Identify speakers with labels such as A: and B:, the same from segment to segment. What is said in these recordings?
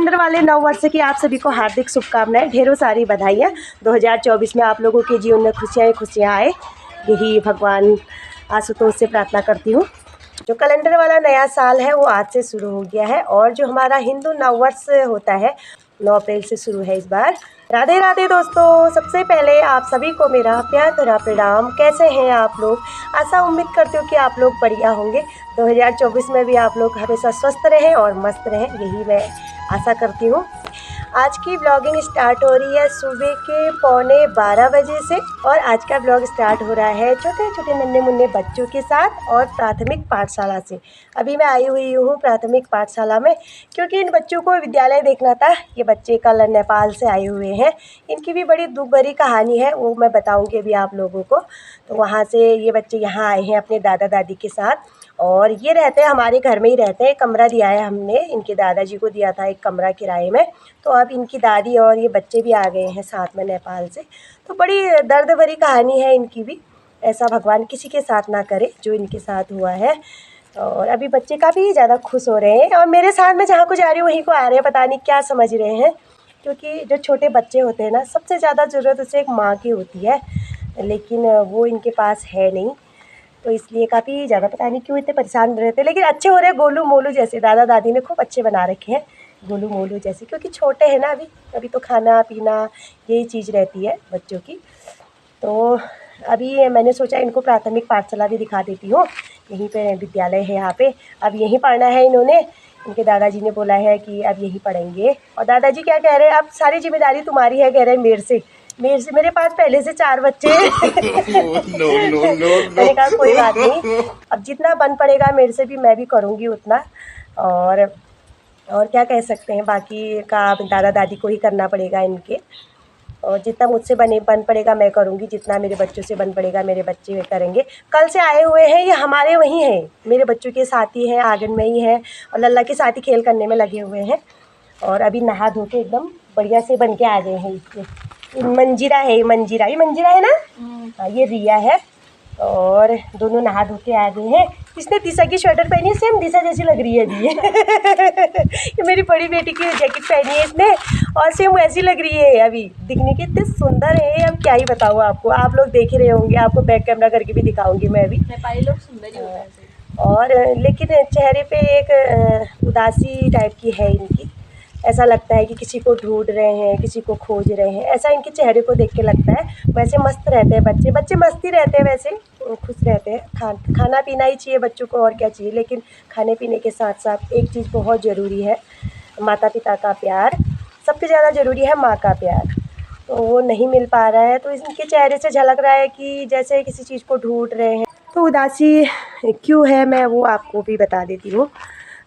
A: Calendar वाले नव वर्ष की आप सभी को हार्दिक शुभकामनाएं, ढेरों सारी बधाइयाँ। 2024 में आप लोगों के जीवन में खुशियाँ ही खुशियाँ आए, यही भगवान आशुतोष से प्रार्थना करती हूँ। जो कैलेंडर वाला नया साल है वो आज से शुरू हो गया है और जो हमारा हिंदू नव वर्ष होता है 9 अप्रैल से शुरू है इस बार। राधे राधे दोस्तों, सबसे पहले आप सभी को मेरा प्यार भरा प्रणाम। कैसे हैं आप लोग? आशा उम्मीद करती हूँ कि आप लोग बढ़िया होंगे। 2024 में भी आप लोग हमेशा स्वस्थ रहें और मस्त रहें, यही मैं आशा करती हूँ। आज की ब्लॉगिंग स्टार्ट हो रही है सुबह के 11:15 बजे से और आज का ब्लॉग स्टार्ट हो रहा है छोटे छोटे नन्हे मुन्ने बच्चों के साथ और प्राथमिक पाठशाला से। अभी मैं आई हुई हूँ प्राथमिक पाठशाला में क्योंकि इन बच्चों को विद्यालय देखना था। ये बच्चे कल नेपाल से आए हुए हैं, इनकी भी बड़ी दुख भरी कहानी है, वो मैं बताऊँगी अभी आप लोगों को। तो वहाँ से ये बच्चे यहाँ आए हैं अपने दादा दादी के साथ और ये रहते हैं हमारे घर में ही रहते हैं। कमरा दिया है हमने, इनके दादाजी को दिया था एक कमरा किराए में। तो अब इनकी दादी और ये बच्चे भी आ गए हैं साथ में नेपाल से। तो बड़ी दर्द भरी कहानी है इनकी भी। ऐसा भगवान किसी के साथ ना करे जो इनके साथ हुआ है। और अभी बच्चे काफ़ी ज़्यादा खुश हो रहे हैं और मेरे साथ में जहाँ को जा रही हूँ वहीं को आ रहे हैं, पता नहीं क्या समझ रहे हैं। क्योंकि जो छोटे बच्चे होते हैं ना, सबसे ज़्यादा ज़रूरत उसे एक माँ की होती है, लेकिन वो इनके पास है नहीं। तो इसलिए काफ़ी ज़्यादा पता नहीं क्यों इतने परेशान रहते हैं, लेकिन अच्छे हो रहे हैं। गोलू मोलू जैसे दादा दादी ने खूब अच्छे बना रखे हैं, गोलू मोलू जैसे, क्योंकि छोटे हैं ना अभी तो खाना पीना यही चीज़ रहती है बच्चों की। तो अभी मैंने सोचा इनको प्राथमिक पाठशाला भी दिखा देती हूँ। यहीं पे विद्यालय है, यहाँ पे अब यहीं पढ़ना है इन्होंने। इनके दादाजी ने बोला है कि अब यहीं पढ़ेंगे। और दादाजी क्या कह रहे हैं, अब सारी जिम्मेदारी तुम्हारी है, कह रहे हैं मेरे पास पहले से 4 बच्चे हैं। मैंने कहा कोई बात नहीं, अब जितना बन पड़ेगा मेरे से भी मैं भी करूँगी उतना। और क्या कह सकते हैं, बाकी का दादा दादी को ही करना पड़ेगा इनके। और जितना मुझसे बन पड़ेगा मैं करूँगी, जितना मेरे बच्चों से बन पड़ेगा मेरे बच्चे करेंगे। कल से आए हुए हैं, ये हमारे वहीं हैं, मेरे बच्चों के साथी हैं, आंगन में ही हैं और लल्ला के साथ ही खेल करने में लगे हुए हैं। और अभी नहा धो के एकदम बढ़िया से बन के आ गए हैं। इसके मंजीरा है, ये मंजीरा है ना, हाँ ये रिया है। और दोनों नहा धो के आ गए हैं। इसने दिशा की स्वेटर पहनी है, सेम दिशा जैसी लग रही है अभी ये मेरी बड़ी बेटी की जैकेट पहनी है इसने और सेम वैसी लग रही है अभी, दिखने की इतने सुंदर है। अब क्या ही बताऊँ आपको, आप लोग देख ही रहे होंगे, आपको बैक कैमरा करके भी दिखाऊंगी मैं अभी। नेपाली लोग सुंदर ही होते हैं और लेकिन चेहरे पे एक उदासी टाइप की है इनकी। ऐसा लगता है कि किसी को ढूंढ रहे हैं, किसी को खोज रहे हैं, ऐसा इनके चेहरे को देख के लगता है। वैसे मस्त रहते हैं बच्चे मस्ती रहते हैं, वैसे खुश रहते हैं। खाना पीना ही चाहिए बच्चों को, और क्या चाहिए। लेकिन खाने पीने के साथ साथ एक चीज़ बहुत ज़रूरी है, माता पिता का प्यार। सबसे ज़्यादा ज़रूरी है माँ का प्यार, तो वो नहीं मिल पा रहा है। तो इनके चेहरे से झलक रहा है कि जैसे किसी चीज़ को ढूंढ रहे हैं। तो उदासी क्यों है मैं वो आपको भी बता देती हूँ।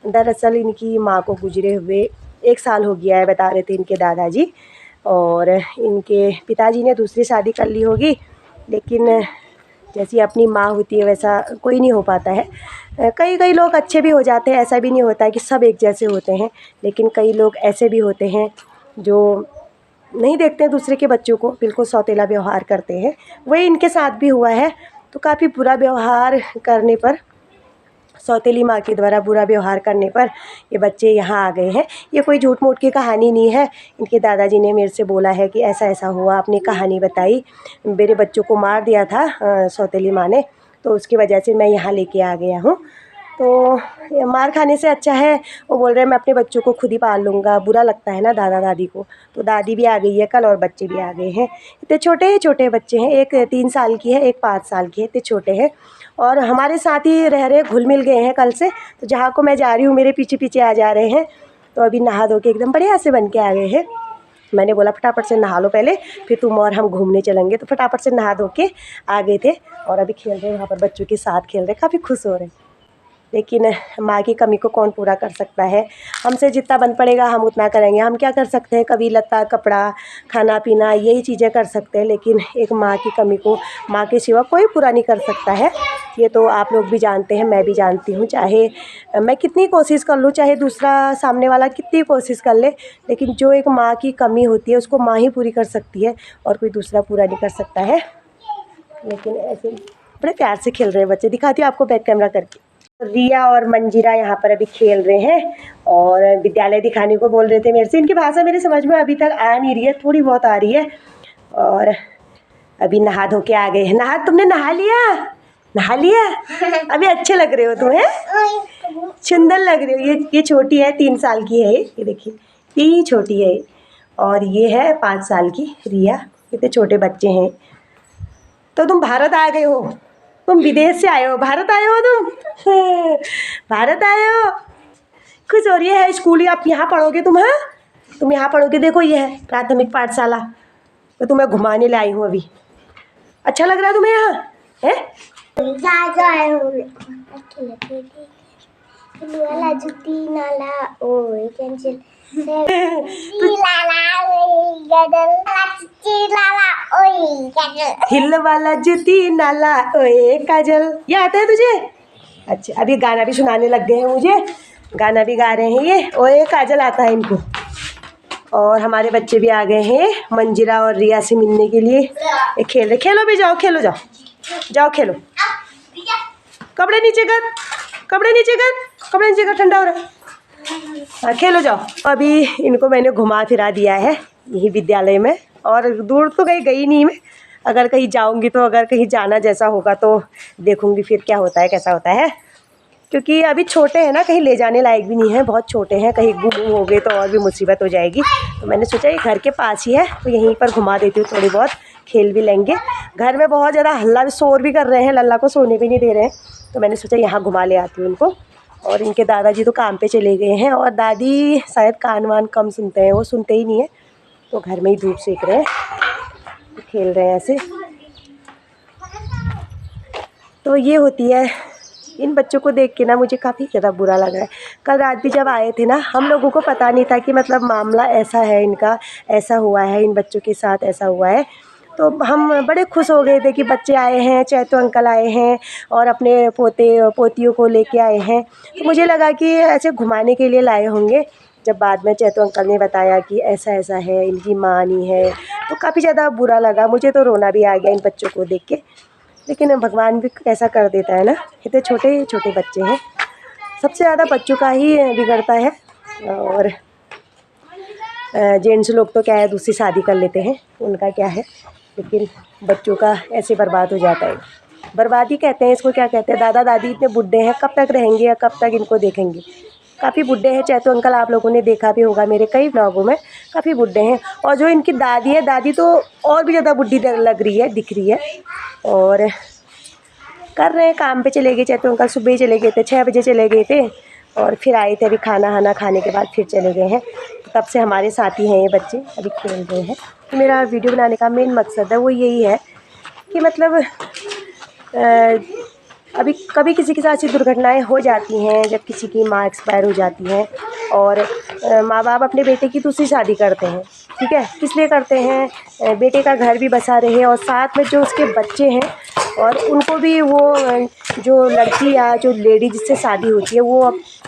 A: दरअसल इनकी माँ को गुजरे हुए 1 साल हो गया है, बता रहे थे इनके दादाजी। और इनके पिताजी ने दूसरी शादी कर ली होगी, लेकिन जैसी अपनी माँ होती है वैसा कोई नहीं हो पाता है। कई लोग अच्छे भी हो जाते हैं, ऐसा भी नहीं होता है कि सब एक जैसे होते हैं। लेकिन कई लोग ऐसे भी होते हैं जो नहीं देखते हैं दूसरे के बच्चों को, बिल्कुल सौतेला व्यवहार करते हैं। वही इनके साथ भी हुआ है। तो काफ़ी बुरा व्यवहार करने पर, सौतेली माँ के द्वारा बुरा व्यवहार करने पर ये बच्चे यहाँ आ गए हैं। ये कोई झूठ मूठ की कहानी नहीं है। इनके दादाजी ने मेरे से बोला है कि ऐसा ऐसा हुआ, अपनी कहानी बताई। मेरे बच्चों को मार दिया था सौतेली माँ ने, तो उसकी वजह से मैं यहाँ लेके आ गया हूँ। तो मार खाने से अच्छा है, वो बोल रहे हैं मैं अपने बच्चों को खुद ही पाल लूँगा। बुरा लगता है ना दादा दादी को। तो दादी भी आ गई है कल और बच्चे भी आ गए हैं। इतने छोटे बच्चे हैं, एक 3 साल की है, एक 5 साल की है, इतने छोटे हैं और हमारे साथ ही रह रहे, घुल मिल गए हैं कल से। तो जहाँ को मैं जा रही हूँ मेरे पीछे पीछे आ जा रहे हैं। तो अभी नहा धो के एकदम बढ़िया से बन के आ गए हैं। मैंने बोला फटाफट से नहा लो पहले, फिर तुम और हम घूमने चलेंगे। तो फटाफट से नहा धो के आ गए थे और अभी खेल रहे हैं वहाँ पर, बच्चों के साथ खेल रहे, काफ़ी खुश हो रहे हैं। लेकिन माँ की कमी को कौन पूरा कर सकता है। हमसे जितना बन पड़ेगा हम उतना करेंगे। हम क्या कर सकते हैं, कभी लत्ता कपड़ा खाना पीना यही चीज़ें कर सकते हैं, लेकिन एक माँ की कमी को माँ के सिवा कोई पूरा नहीं कर सकता है। ये तो आप लोग भी जानते हैं, मैं भी जानती हूँ। चाहे मैं कितनी कोशिश कर लूँ, चाहे दूसरा सामने वाला कितनी कोशिश कर ले, लेकिन जो एक माँ की कमी होती है उसको माँ ही पूरी कर सकती है और कोई दूसरा पूरा नहीं कर सकता है। लेकिन ऐसे बड़े प्यार से खेल रहे हैं बच्चे। दिखाती हूँ आपको बैक कैमरा करके। रिया और मंजिरा यहाँ पर अभी खेल रहे हैं और विद्यालय दिखाने को बोल रहे थे मेरे से। इनकी भाषा मेरे समझ में अभी तक आ नहीं रही है, थोड़ी बहुत आ रही है। और अभी नहा धो के आ गए हैं। तुमने नहा लिया? नहा लिया? अभी अच्छे लग रहे हो तुम्हें, सुंदर लग रहे हो। ये छोटी है, 3 साल की है ये देखिए, ये छोटी है। और ये है 5 साल की रिया। कितने छोटे बच्चे हैं। तो तुम भारत आ गए हो, तुम विदेश से आए हो, भारत आए हो तुम भारत आए हो। खुश हो रही है स्कूल आप यहाँ पढ़ोगे तुम? हाँ, तुम यहाँ पढ़ोगे। देखो ये है प्राथमिक पाठशाला, तो तुम्हें घुमाने लाई हूँ अभी। अच्छा लग रहा है तुम्हें यहाँ है? हिल वाला जुती नाला ओए काजल, ये आता है तुझे? अच्छा, अभी गाना भी सुनाने लग गए हैं मुझे, गाना भी गा रहे हैं ये। ओए काजल आता है इनको। और हमारे बच्चे भी आ गए हैं मंजिरा और रिया से मिलने के लिए। खेल रहे, खेलो भी जाओ, खेलो जाओ, जाओ खेलो। कपड़े नीचे कर, कपड़े नीचे कर, कपड़े नीचे कर, ठंडा हो रहा है। हाँ खेलो जाओ। अभी इनको मैंने घुमा फिरा दिया है यही विद्यालय में, और दूर तो कहीं गई नहीं मैं। अगर कहीं जाऊंगी तो, अगर कहीं जाना जैसा होगा तो देखूंगी फिर क्या होता है, कैसा होता है। क्योंकि अभी छोटे हैं ना, कहीं ले जाने लायक भी नहीं है, बहुत छोटे हैं। कहीं गुम हो गए तो और भी मुसीबत हो जाएगी। तो मैंने सोचा ये घर के पास ही है तो यहीं पर घुमा देती हूँ, थोड़ी बहुत खेल भी लेंगे। घर में बहुत ज़्यादा हल्ला भी, शोर भी कर रहे हैं, लल्ला को सोने भी नहीं दे रहे हैं। तो मैंने सोचा यहाँ घुमा ले आती हूँ इनको। और इनके दादाजी तो काम पे चले गए हैं, और दादी शायद कान वान कम सुनते हैं, वो सुनते ही नहीं है, तो घर में ही धूप सेक रहे हैं, खेल रहे हैं ऐसे। तो ये होती है। इन बच्चों को देख के ना मुझे काफ़ी ज़्यादा बुरा लग रहा है। कल रात भी जब आए थे ना, हम लोगों को पता नहीं था कि मतलब मामला ऐसा है, इनका ऐसा हुआ है, इन बच्चों के साथ ऐसा हुआ है। तो हम बड़े खुश हो गए थे कि बच्चे आए हैं, चैतू अंकल आए हैं और अपने पोते पोतियों को लेके आए हैं। तो मुझे लगा कि ऐसे घुमाने के लिए लाए होंगे। जब बाद में चैतू अंकल ने बताया कि ऐसा ऐसा है, इनकी माँ नहीं है, तो काफ़ी ज़्यादा बुरा लगा मुझे। तो रोना भी आ गया इन बच्चों को देख के। लेकिन भगवान भी कैसा कर देता है ना, इतने छोटे छोटे बच्चे हैं। सबसे ज़्यादा बच्चों का ही बिगड़ता है। और जेंट्स लोग तो क्या है, दूसरी शादी कर लेते हैं, उनका क्या है। लेकिन बच्चों का ऐसे बर्बाद हो जाता है। बर्बादी कहते हैं इसको, क्या कहते हैं। दादा दादी इतने बुढ़े हैं, कब तक रहेंगे या कब तक इनको देखेंगे। काफ़ी बुढ़े हैं। चैतू अंकल आप लोगों ने देखा भी होगा मेरे कई व्लॉगों में, काफ़ी बुढ़े हैं। और जो इनकी दादी है, दादी तो और भी ज़्यादा बुढ़ी लग रही है, दिख रही है। और कर रहे हैं, काम पे चले गए चैतू अंकल, सुबह ही चले गए थे, 6 बजे चले गए थे। और फिर आए थे अभी खाना खाने के बाद फिर चले गए हैं। तो तब से हमारे साथ ही हैं ये बच्चे, अभी खेल रहे हैं। तो मेरा वीडियो बनाने का मेन मकसद है वो यही है कि मतलब अभी कभी किसी के साथ ऐसी दुर्घटनाएं हो जाती हैं, जब किसी की माँ एक्सपायर हो जाती है और माँ बाप अपने बेटे की दूसरी शादी करते हैं। ठीक है, किस लिए करते हैं? बेटे का घर भी बसा रहे और साथ में जो उसके बच्चे हैं, और उनको भी वो जो लड़की या जो लेडी जिससे शादी होती है वो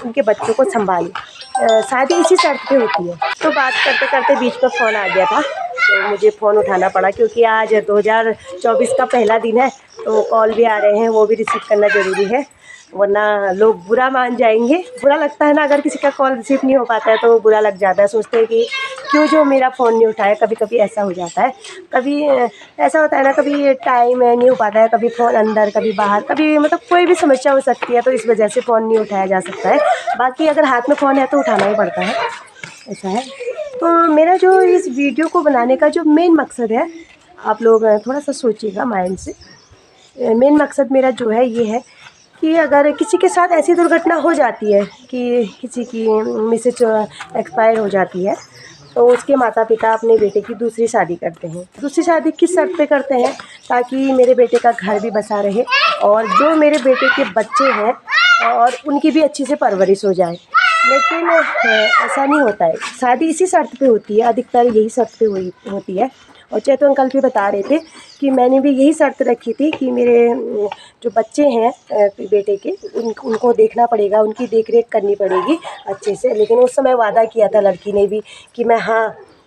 A: उनके बच्चों को संभाले। शादी इसी शर्त पे होती है। तो बात करते करते बीच में फ़ोन आ गया था, तो मुझे फ़ोन उठाना पड़ा, क्योंकि आज 2024 का पहला दिन है। तो कॉल भी आ रहे हैं, वो भी रिसीव करना ज़रूरी है, वरना लोग बुरा मान जाएंगे। बुरा लगता है ना, अगर किसी का कॉल रिसीव नहीं हो पाता है तो बुरा लग जाता है। सोचते हैं कि क्यों जो मेरा फ़ोन नहीं उठाया। कभी कभी ऐसा हो जाता है, कभी ऐसा होता है ना, कभी टाइम नहीं हो पाता है, कभी फ़ोन अंदर कभी बाहर, कभी मतलब कोई भी समस्या हो सकती है, तो इस वजह से फ़ोन नहीं उठाया जा सकता है। बाकी अगर हाथ में फ़ोन है तो उठाना ही पड़ता है, ऐसा है। तो मेरा जो इस वीडियो को बनाने का जो मेन मकसद है, आप लोग थोड़ा सा सोचिएगा माइंड से। मेन मकसद मेरा जो है ये है कि अगर किसी के साथ ऐसी दुर्घटना हो जाती है कि किसी की मिसेज एक्सपायर हो जाती है, तो उसके माता पिता अपने बेटे की दूसरी शादी करते हैं। दूसरी शादी किस शर्त पे करते हैं? ताकि मेरे बेटे का घर भी बसा रहे और जो मेरे बेटे के बच्चे हैं और उनकी भी अच्छी से परवरिश हो जाए। लेकिन ऐसा नहीं होता है। शादी इसी शर्त पे होती है, अधिकतर यही शर्त पे होती है। और चैतू अंकल भी बता रहे थे कि मैंने भी यही शर्त रखी थी कि मेरे जो बच्चे हैं बेटे के, उनको देखना पड़ेगा, उनकी देख रेख करनी पड़ेगी अच्छे से। लेकिन उस समय वादा किया था लड़की ने भी कि मैं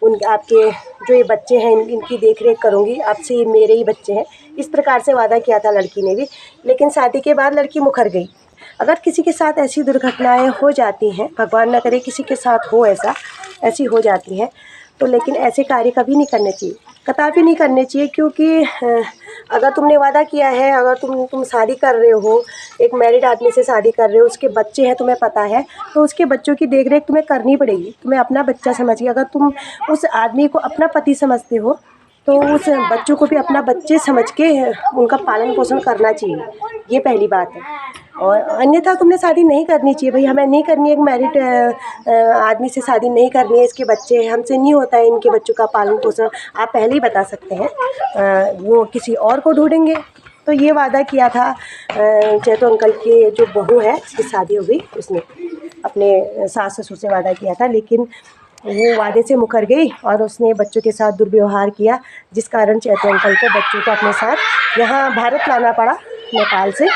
A: आपके जो ये बच्चे हैं इनकी देख रेख करूँगी, आपसे ये मेरे ही बच्चे हैं, इस प्रकार से वादा किया था लड़की ने भी। लेकिन शादी के बाद लड़की मुकर गई। अगर किसी के साथ ऐसी दुर्घटनाएं हो जाती हैं, भगवान न करे किसी के साथ हो ऐसी हो जाती हैं, तो लेकिन ऐसे कार्य कभी नहीं करने चाहिए, कदापि नहीं करने चाहिए। क्योंकि अगर तुमने वादा किया है, अगर तुम शादी कर रहे हो, एक मैरिड आदमी से शादी कर रहे हो, उसके बच्चे हैं तुम्हें पता है, तो उसके बच्चों की देख रेख तुम्हें करनी पड़ेगी। तुम्हें अपना बच्चा समझिए, अगर तुम उस आदमी को अपना पति समझते हो तो उस बच्चों को भी अपना बच्चे समझ के उनका पालन पोषण करना चाहिए, ये पहली बात है। और अन्यथा तुमने शादी नहीं करनी चाहिए भाई, हमें नहीं करनी है, एक मैरिड आदमी से शादी नहीं करनी है, इसके बच्चे हैं, हमसे नहीं होता है इनके बच्चों का पालन पोषण, आप पहले ही बता सकते हैं, वो किसी और को ढूंढेंगे। तो ये वादा किया था चेतु अंकल की जो बहू है, उसकी शादी हो गई, उसने अपने सास ससुर से वादा किया था, लेकिन वो वादे से मुकर गई और उसने बच्चों के साथ दुर्व्यवहार किया, जिस कारण चेतु अंकल को बच्चों को अपने साथ यहाँ भारत लाना पड़ा नेपाल से।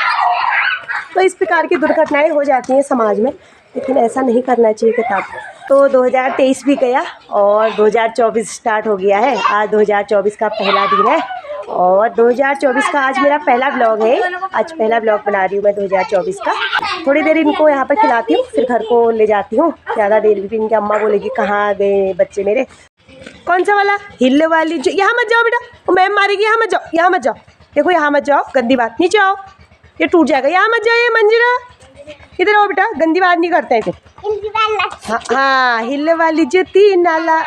A: तो इस प्रकार की दुर्घटनाएं हो जाती हैं समाज में, लेकिन ऐसा नहीं करना चाहिए किताब। तो 2023 भी गया और 2024 स्टार्ट हो गया है। आज 2024 का पहला दिन है और 2024 का आज मेरा पहला ब्लॉग है। आज पहला ब्लॉग बना रही हूँ मैं 2024 का। थोड़ी देर इनको यहाँ पर खिलाती हूँ, फिर घर को ले जाती हूँ। ज़्यादा देर भी इनकी अम्मा बोलेगी कहाँ गए बच्चे मेरे। कौन सा वाला? हिल वाली जो, यहाँ मत जाओ बेटा, वो मैम मारेगी, यहाँ मत जाओ, यहाँ मत जाओ, देखो यहाँ मत जाओ, गंदी बात, नीचे आओ, ये टूट जाएगा, यहाँ मत जाइए मंजिरा, इधर आओ बेटा, गंदी बात नहीं करते हैं फिर। हाँ, हिल वाली जूती नाला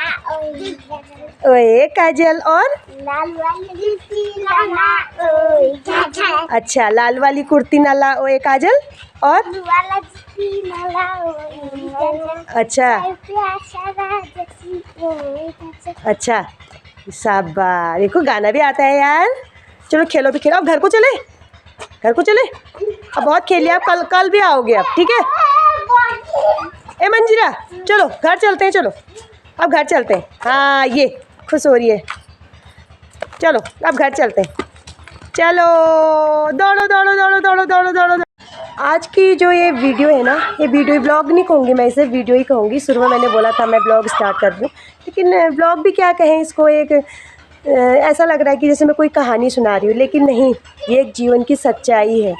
A: ओए काजल, और
B: लाल वाली जूती नाला ओए काजल।
A: अच्छा, लाल वाली कुर्ती नाला ओए काजल, और
B: वाला जूती नाला ओए काजल।
A: अच्छा
B: अच्छा
A: अच्छा, शाबाश, देखो गाना भी आता है यार। चलो खेलो भी खेलो, अब घर को चले, घर को चले, अब बहुत खेल लिया, आप कल भी आओगे अब, ठीक है? ए मंजिरा चलो घर चलते हैं, चलो अब घर चलते हैं। हाँ ये खुश हो रही है, चलो अब घर चलते हैं, चलो दौड़ो दौड़ो दौड़ो दौड़ो दौड़ो दौड़ो। आज की जो ये वीडियो है ना, ये वीडियो ब्लॉग नहीं कहूँगी मैं, इसे वीडियो ही कहूँगी। शुरू में मैंने बोला था मैं ब्लॉग स्टार्ट कर दूँ, लेकिन ब्लॉग भी क्या कहें इसको, एक ऐसा लग रहा है कि जैसे मैं कोई कहानी सुना रही हूँ, लेकिन नहीं, ये एक जीवन की सच्चाई है।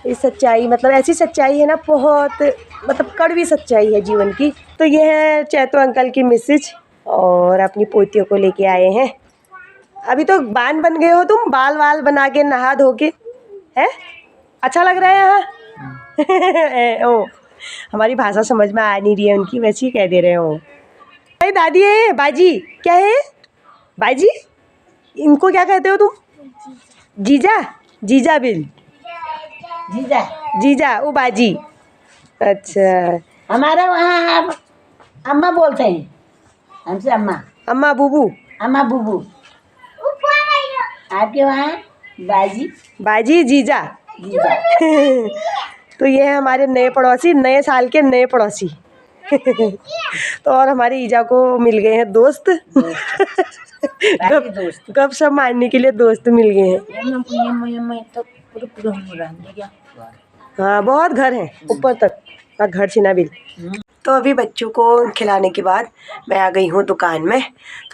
A: इस सच्चाई मतलब ऐसी सच्चाई है ना, बहुत मतलब कड़वी सच्चाई है जीवन की। तो ये है चेतु अंकल की मिसेज और अपनी पोतियों को लेके आए हैं। अभी तो बान बन गए हो तुम, बाल वाल बना के नहा धो के, है अच्छा लग रहा है यहाँ। ओ हमारी भाषा समझ में आ नहीं रही है उनकी, वैसे ही कह दे रहे हो। अरे दादी है, बाजी क्या है, बाजी इनको क्या कहते हो तुम? जीजा, जीजा बिल,
C: जीजा
A: जीजा वो बाजी। अच्छा,
C: हमारा वहाँ अम्मा बोलते हैं, हमसे अम्मा,
A: अम्मा बुबू,
C: अम्मा बुबू। आपके वहाँ बाजी,
A: बाजी जीजा,
C: जीजा।
A: तो ये है हमारे नए पड़ोसी, नए साल के नए पड़ोसी। तो और हमारे ईजा को मिल गए हैं दोस्त, गप शप मारने के लिए दोस्त मिल गए हैं। हाँ बहुत घर हैं ऊपर तक, घर छिना बिल। तो अभी बच्चों को खिलाने के बाद मैं आ गई हूँ दुकान में।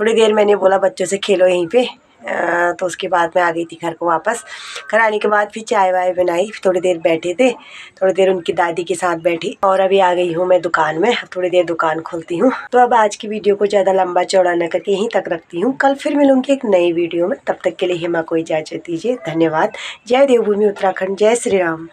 A: थोड़ी देर मैंने बोला बच्चों से खेलो यहीं पे, तो उसके बाद मैं आ गई थी घर को वापस। घर आने के बाद फिर चाय वाय बनाई, फिर थोड़ी देर बैठे थे, थोड़ी देर उनकी दादी के साथ बैठी और अभी आ गई हूँ मैं दुकान में। थोड़ी देर दुकान खोलती हूँ। तो अब आज की वीडियो को ज़्यादा लंबा चौड़ा न करके यहीं तक रखती हूँ। कल फिर मिलूँगी एक नई वीडियो में, तब तक के लिए हेमा को इजाज़त दीजिए। धन्यवाद। जय देवभूमि उत्तराखंड, जय श्री राम।